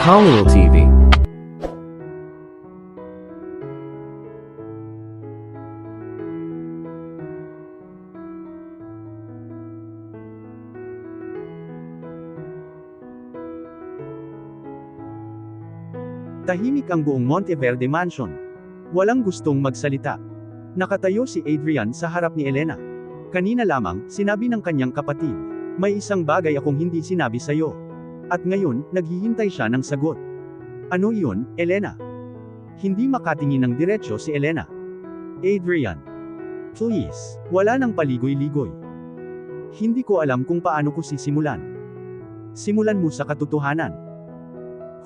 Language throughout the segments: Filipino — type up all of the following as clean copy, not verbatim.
Hollywood TV. Tahimik ang buong Monteverde Mansion. Walang gustong magsalita. Nakatayo si Adrian sa harap ni Elena. Kanina lamang, sinabi ng kanyang kapatid, "May isang bagay akong hindi sinabi sa'yo." At ngayon, naghihintay siya ng sagot. Ano iyon, Elena? Hindi makatingin ng diretsyo si Elena. Adrian. Please, wala nang paligoy-ligoy. Hindi ko alam kung paano ko sisimulan. Simulan mo sa katotohanan.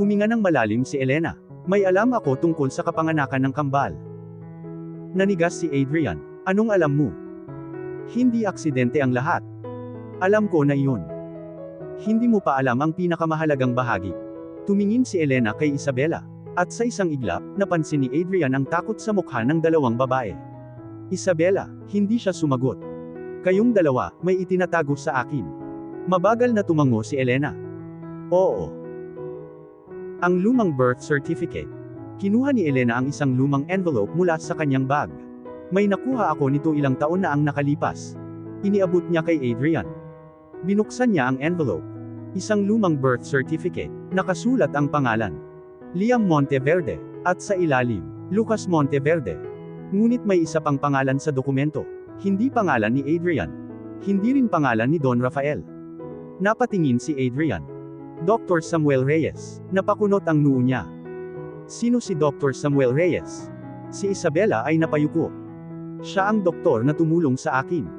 Huminga ng malalim si Elena. May alam ako tungkol sa kapanganakan ng kambal. Nanigas si Adrian. Anong alam mo? Hindi aksidente ang lahat. Alam ko na iyon. Hindi mo pa alam ang pinakamahalagang bahagi. Tumingin si Elena kay Isabela. At sa isang iglap, napansin ni Adrian ang takot sa mukha ng dalawang babae. Isabela, hindi siya sumagot. Kayong dalawa, may itinatago sa akin. Mabagal na tumango si Elena. Oo. Ang lumang birth certificate. Kinuha ni Elena ang isang lumang envelope mula sa kanyang bag. May nakuha ako nito ilang taon na ang nakalipas. Iniabot niya kay Adrian. Binuksan niya ang envelope. Isang lumang birth certificate. Nakasulat ang pangalan. Liam Monteverde. At sa ilalim, Lucas Monteverde. Ngunit may isa pang pangalan sa dokumento. Hindi pangalan ni Adrian. Hindi rin pangalan ni Don Rafael. Napatingin si Adrian. Dr. Samuel Reyes. Napakunot ang noo niya. Sino si Dr. Samuel Reyes? Si Isabela ay napayuko. Siya ang doktor na tumulong sa akin.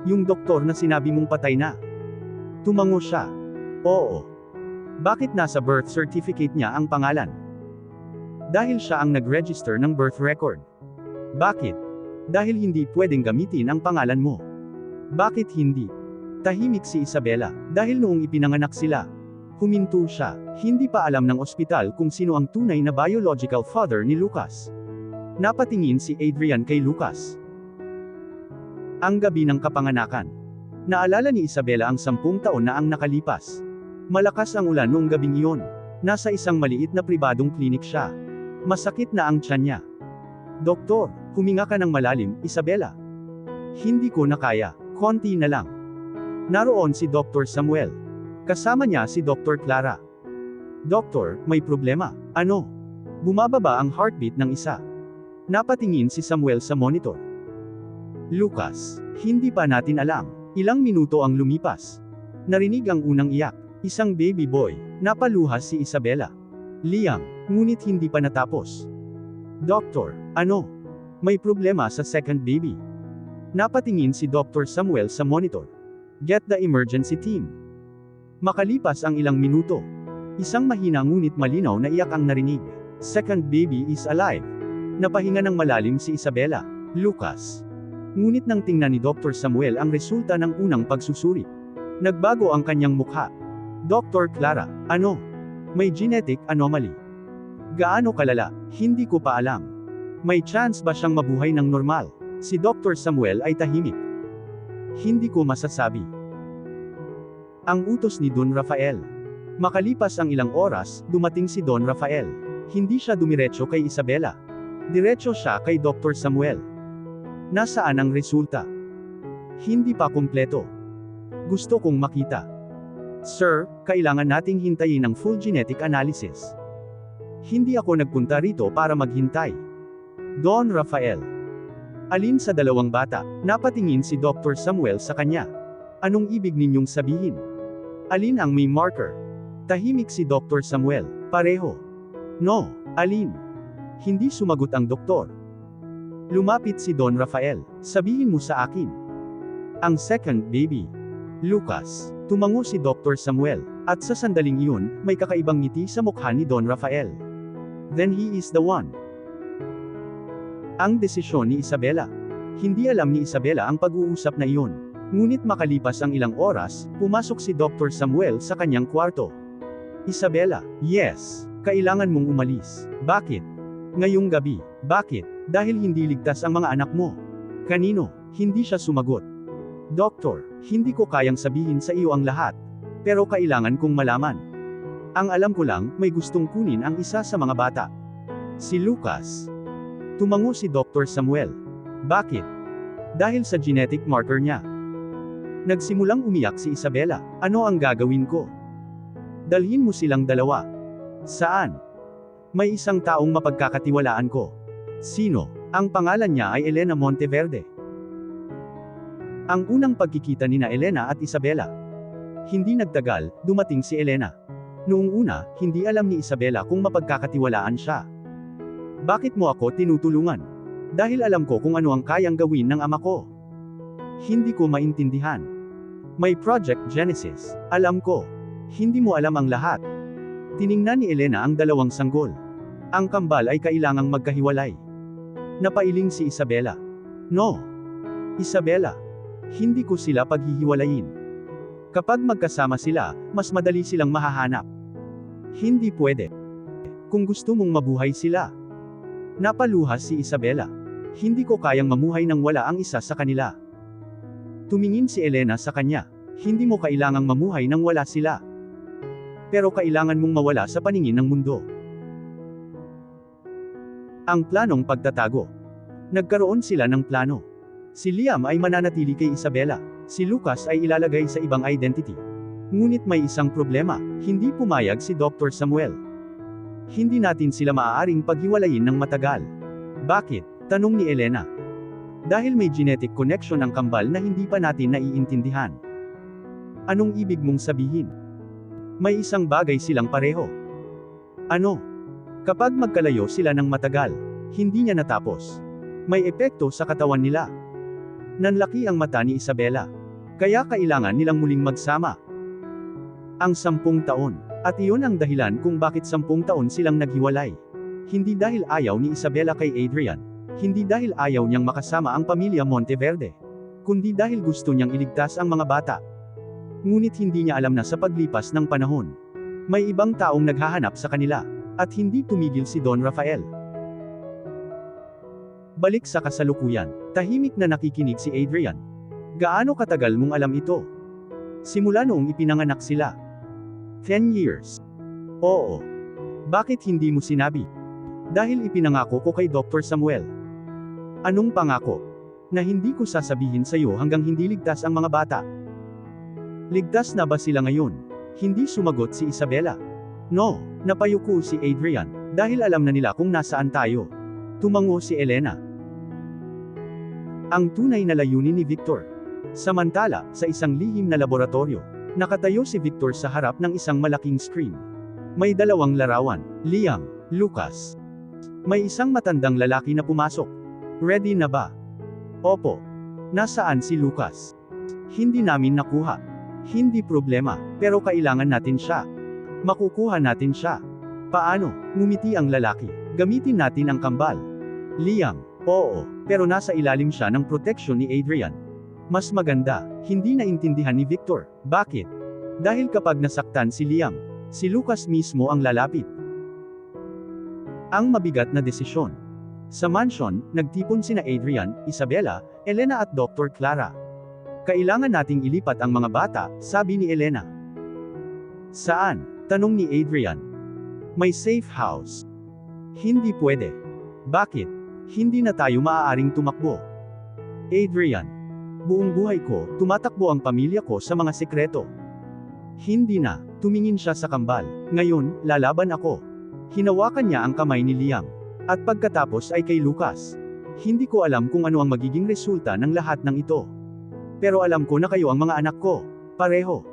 Yung doktor na sinabi mong patay na. Tumango siya. Oo. Bakit nasa birth certificate niya ang pangalan? Dahil siya ang nag-register ng birth record. Bakit? Dahil hindi pwedeng gamitin ang pangalan mo. Bakit hindi? Tahimik si Isabela. Dahil noong ipinanganak sila, huminto siya. Hindi pa alam ng ospital kung sino ang tunay na biological father ni Lucas. Napatingin si Adrian kay Lucas. Ang gabi ng kapanganakan. Naalala ni Isabela ang 10 taon na ang nakalipas. Malakas ang ulan noong gabing iyon. Nasa isang maliit na pribadong klinik siya. Masakit na ang tiyan niya. Doktor, huminga ka ng malalim, Isabela. Hindi ko na kaya, konti na lang. Naroon si Dr. Samuel. Kasama niya si Dr. Clara. Doktor, may problema. Ano? Bumababa ang heartbeat ng isa. Napatingin si Samuel sa monitor. Lucas, hindi pa natin alam. Ilang minuto ang lumipas. Narinig ang unang iyak. Isang baby boy. Napaluhas si Isabela. Liam, ngunit hindi pa natapos. Doktor, ano? May problema sa second baby. Napatingin si Dr. Samuel sa monitor. Get the emergency team. Makalipas ang ilang minuto. Isang mahina ngunit malinaw na iyak ang narinig. Second baby is alive. Napahinga ng malalim si Isabela. Lucas. Ngunit nang tingnan ni Dr. Samuel ang resulta ng unang pagsusuri. Nagbago ang kanyang mukha. Dr. Clara, ano? May genetic anomaly. Gaano kalala? Hindi ko pa alam. May chance ba siyang mabuhay ng normal? Si Dr. Samuel ay tahimik. Hindi ko masasabi. Ang utos ni Don Rafael. Makalipas ang ilang oras, dumating si Don Rafael. Hindi siya dumiretso kay Isabela. Diretso siya kay Dr. Samuel. Nasaan ang resulta? Hindi pa kumpleto. Gusto kong makita. Sir, kailangan nating hintayin ang full genetic analysis. Hindi ako nagpunta rito para maghintay. Don Rafael. Alin sa dalawang bata? Napatingin si Dr. Samuel sa kanya. Anong ibig ninyong sabihin? Alin ang may marker? Tahimik si Dr. Samuel. Pareho. No, alin? Hindi sumagot ang doktor. Lumapit si Don Rafael. Sabihin mo sa akin. Ang second baby. Lucas. Tumango si Dr. Samuel. At sa sandaling iyon, may kakaibang ngiti sa mukha ni Don Rafael. Then he is the one. Ang desisyon ni Isabela. Hindi alam ni Isabela ang pag-uusap na iyon. Ngunit makalipas ang ilang oras, pumasok si Dr. Samuel sa kanyang kwarto. Isabela, yes, kailangan mong umalis. Bakit? Ngayong gabi. Bakit? Dahil hindi ligtas ang mga anak mo. Kanino? Hindi siya sumagot. Doktor, hindi ko kayang sabihin sa iyo ang lahat. Pero kailangan kong malaman. Ang alam ko lang, may gustong kunin ang isa sa mga bata. Si Lucas. Tumango si Dr. Samuel. Bakit? Dahil sa genetic marker niya. Nagsimulang umiyak si Isabela. Ano ang gagawin ko? Dalhin mo silang dalawa. Saan? May isang taong mapagkakatiwalaan ko. Sino? Ang pangalan niya ay Elena Monteverde. Ang unang pagkikita nina Elena at Isabela. Hindi nagtagal, dumating si Elena. Noong una, hindi alam ni Isabela kung mapagkakatiwalaan siya. Bakit mo ako tinutulungan? Dahil alam ko kung ano ang kayang gawin ng ama ko. Hindi ko maintindihan. May Project Genesis. Alam ko. Hindi mo alam ang lahat. Tiningnan ni Elena ang dalawang sanggol. Ang kambal ay kailangang magkahiwalay. Napailing si Isabela. No. Isabela. Hindi ko sila paghihiwalayin. Kapag magkasama sila, mas madali silang mahahanap. Hindi pwede. Kung gusto mong mabuhay sila. Napaluha si Isabela. Hindi ko kayang mamuhay nang wala ang isa sa kanila. Tumingin si Elena sa kanya. Hindi mo kailangang mamuhay nang wala sila. Pero kailangan mong mawala sa paningin ng mundo. Ang planong pagtatago. Nagkaroon sila ng plano. Si Liam ay mananatili kay Isabela. Si Lucas ay ilalagay sa ibang identity. Ngunit may isang problema, hindi pumayag si Dr. Samuel. Hindi natin sila maaaring paghiwalayin ng matagal. Bakit? Tanong ni Elena. Dahil may genetic connection ang kambal na hindi pa natin naiintindihan. Anong ibig mong sabihin? May isang bagay silang pareho. Ano? Kapag magkalayo sila ng matagal, hindi niya natapos. May epekto sa katawan nila. Nanlaki ang mata ni Isabela. Kaya kailangan nilang muling magsama. Ang 10 taon. At iyon ang dahilan kung bakit 10 taon silang naghiwalay. Hindi dahil ayaw ni Isabela kay Adrian. Hindi dahil ayaw niyang makasama ang pamilya Monteverde. Kundi dahil gusto niyang iligtas ang mga bata. Ngunit hindi niya alam na sa paglipas ng panahon, may ibang taong naghahanap sa kanila. At hindi tumigil si Don Rafael. Balik sa kasalukuyan, tahimik na nakikinig si Adrian. Gaano katagal mong alam ito? Simula noong ipinanganak sila. 10 years. Oo. Bakit hindi mo sinabi? Dahil ipinangako ko kay Dr. Samuel. Anong pangako? Na hindi ko sasabihin sa iyo hanggang hindi ligtas ang mga bata. Ligtas na ba sila ngayon? Hindi sumagot si Isabela. No, napayuko si Adrian, dahil alam na nila kung nasaan tayo. Tumango si Elena. Ang tunay na layunin ni Victor. Samantala, sa isang lihim na laboratorio, nakatayo si Victor sa harap ng isang malaking screen. May dalawang larawan, Liam, Lucas. May isang matandang lalaki na pumasok. Ready na ba? Opo. Nasaan si Lucas? Hindi namin nakuha. Hindi problema, pero kailangan natin siya. Makukuha natin siya. Paano? Ngumiti ang lalaki. Gamitin natin ang kambal. Liam, oo, pero nasa ilalim siya ng proteksyon ni Adrian. Mas maganda, hindi naintindihan ni Victor. Bakit? Dahil kapag nasaktan si Liam, si Lucas mismo ang lalapit. Ang mabigat na desisyon. Sa mansion, nagtipon sina Adrian, Isabela, Elena at Dr. Clara. Kailangan nating ilipat ang mga bata, sabi ni Elena. Saan? Tanong ni Adrian. May safe house. Hindi pwede. Bakit? Hindi na tayo maaaring tumakbo. Adrian. Buong buhay ko, tumatakbo ang pamilya ko sa mga sekreto. Hindi na. Tumingin siya sa kambal. Ngayon, lalaban ako. Hinawakan niya ang kamay ni Liam. At pagkatapos ay kay Lucas. Hindi ko alam kung ano ang magiging resulta ng lahat ng ito. Pero alam ko na kayo ang mga anak ko. Pareho.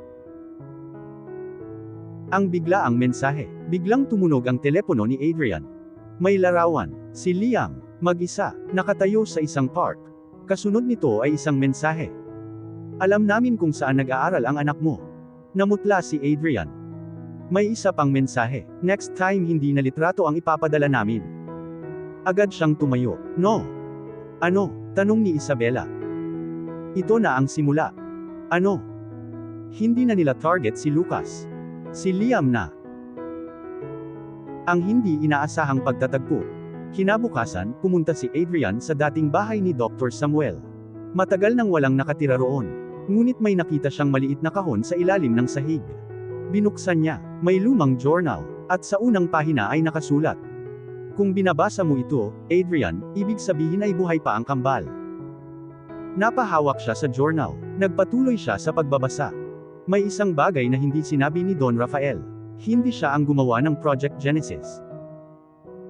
Ang biglaang mensahe. Biglang tumunog ang telepono ni Adrian. May larawan. Si Liam, mag-isa, nakatayo sa isang park. Kasunod nito ay isang mensahe. Alam namin kung saan nag-aaral ang anak mo. Namutla si Adrian. May isa pang mensahe. Next time hindi na litrato ang ipapadala namin. Agad siyang tumayo. No. Ano? Tanong ni Isabela. Ito na ang simula. Ano? Hindi na nila target si Lucas. Si Liam na. Ang hindi inaasahang pagtatagpo. Kinabukasan, pumunta si Adrian sa dating bahay ni Dr. Samuel. Matagal nang walang nakatira roon. Ngunit may nakita siyang maliit na kahon sa ilalim ng sahig. Binuksan niya, may lumang journal, at sa unang pahina ay nakasulat. Kung binabasa mo ito, Adrian, ibig sabihin ay buhay pa ang kambal. Napahawak siya sa journal. Nagpatuloy siya sa pagbabasa. May isang bagay na hindi sinabi ni Don Rafael. Hindi siya ang gumawa ng Project Genesis.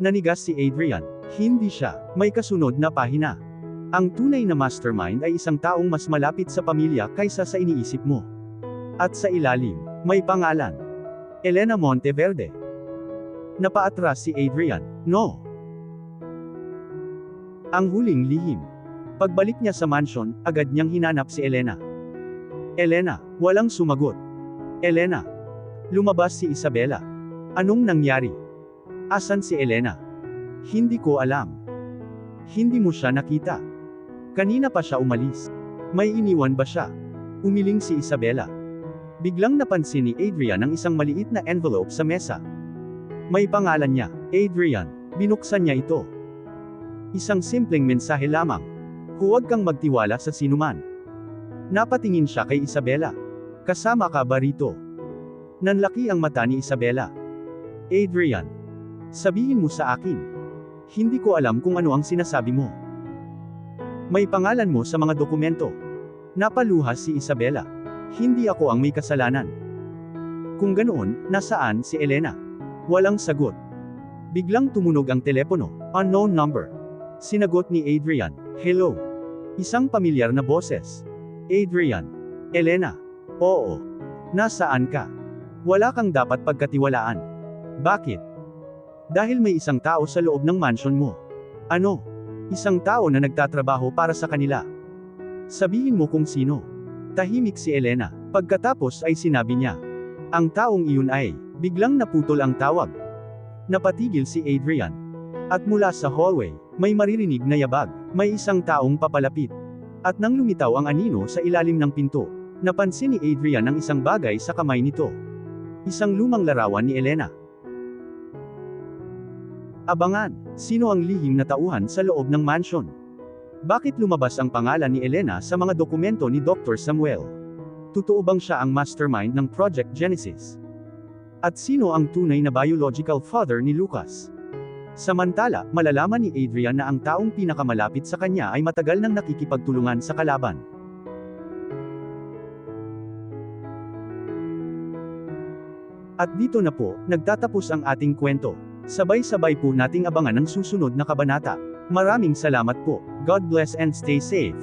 Nanigas si Adrian. Hindi siya. May kasunod na pahina. Ang tunay na mastermind ay isang taong mas malapit sa pamilya kaysa sa iniisip mo. At sa ilalim, may pangalan. Elena Monteverde. Napaatras si Adrian. No. Ang huling lihim. Pagbalik niya sa mansion, agad niyang hinanap si Elena. Elena, walang sumagot. Elena. Lumabas si Isabela. Anong nangyari? Asan si Elena? Hindi ko alam. Hindi mo siya nakita. Kanina pa siya umalis. May iniwan ba siya? Umiling si Isabela. Biglang napansin ni Adrian ang isang maliit na envelope sa mesa. May pangalan niya, Adrian. Binuksan niya ito. Isang simpleng mensahe lamang. Huwag kang magtiwala sa sinuman. Napatingin siya kay Isabela. Kasama ka ba rito? Nanlaki ang mata ni Isabela. Adrian. Sabihin mo sa akin. Hindi ko alam kung ano ang sinasabi mo. May pangalan mo sa mga dokumento. Napaluha si Isabela. Hindi ako ang may kasalanan. Kung ganoon, nasaan si Elena? Walang sagot. Biglang tumunog ang telepono. Unknown number. Sinagot ni Adrian. Hello. Isang pamilyar na boses. Adrian. Elena. Oo. Nasaan ka? Wala kang dapat pagkatiwalaan. Bakit? Dahil may isang tao sa loob ng mansion mo. Ano? Isang tao na nagtatrabaho para sa kanila. Sabihin mo kung sino. Tahimik si Elena. Pagkatapos ay sinabi niya. Ang taong iyon ay, biglang naputol ang tawag. Napatigil si Adrian. At mula sa hallway, may maririnig na yabag. May isang taong papalapit. At nang lumitaw ang anino sa ilalim ng pinto, napansin ni Adrian ang isang bagay sa kamay nito. Isang lumang larawan ni Elena. Abangan, sino ang lihim na tauhan sa loob ng mansion? Bakit lumabas ang pangalan ni Elena sa mga dokumento ni Dr. Samuel? Totoo bang siya ang mastermind ng Project Genesis? At sino ang tunay na biological father ni Lucas? Samantala, malalaman ni Adrian na ang taong pinakamalapit sa kanya ay matagal nang nakikipagtulungan sa kalaban. At dito na po, nagtatapos ang ating kwento. Sabay-sabay po nating abangan ang susunod na kabanata. Maraming salamat po. God bless and stay safe.